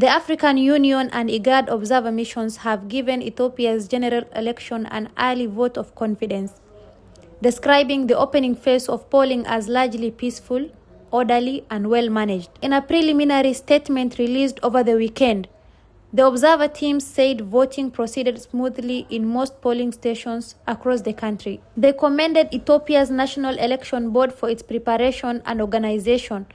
The African Union and IGAD observer missions have given Ethiopia's general election an early vote of confidence, describing the opening phase of polling as largely peaceful, orderly, and well-managed. In a preliminary statement released over the weekend, the observer team said voting proceeded smoothly in most polling stations across the country. They commended Ethiopia's National Election Board for its preparation and organization,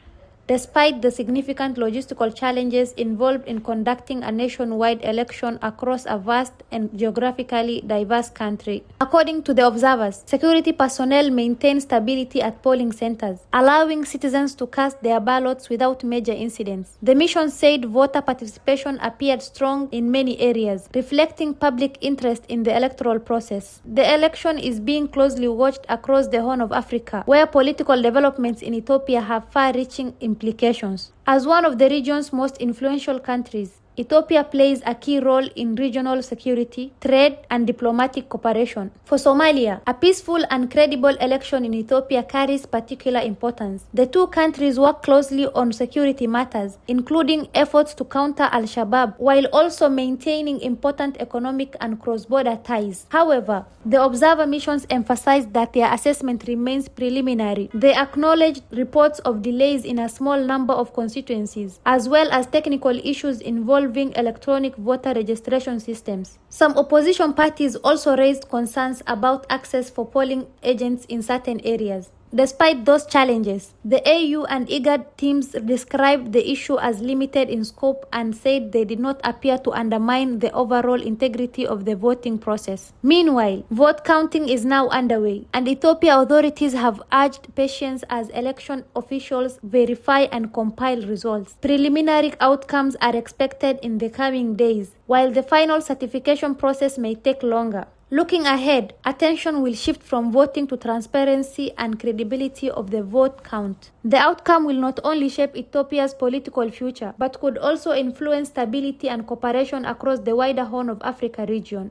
despite the significant logistical challenges involved in conducting a nationwide election across a vast and geographically diverse country. According to the observers, security personnel maintain stability at polling centers, allowing citizens to cast their ballots without major incidents. The mission said voter participation appeared strong in many areas, reflecting public interest in the electoral process. The election is being closely watched across the Horn of Africa, where political developments in Ethiopia have far-reaching implications. As one of the region's most influential countries, Ethiopia plays a key role in regional security, trade, and diplomatic cooperation. For Somalia, a peaceful and credible election in Ethiopia carries particular importance. The two countries work closely on security matters, including efforts to counter Al-Shabaab, while also maintaining important economic and cross-border ties. However, the observer missions emphasized that their assessment remains preliminary. They acknowledged reports of delays in a small number of constituencies, as well as technical issues involving electronic voter registration systems. Some opposition parties also raised concerns about access for polling agents in certain areas. Despite those challenges, the AU and IGAD teams described the issue as limited in scope and said they did not appear to undermine the overall integrity of the voting process. Meanwhile, vote counting is now underway, and Ethiopia authorities have urged patience as election officials verify and compile results. Preliminary outcomes are expected in the coming days, while the final certification process may take longer. Looking ahead, attention will shift from voting to transparency and credibility of the vote count. The outcome will not only shape Ethiopia's political future, but could also influence stability and cooperation across the wider Horn of Africa region.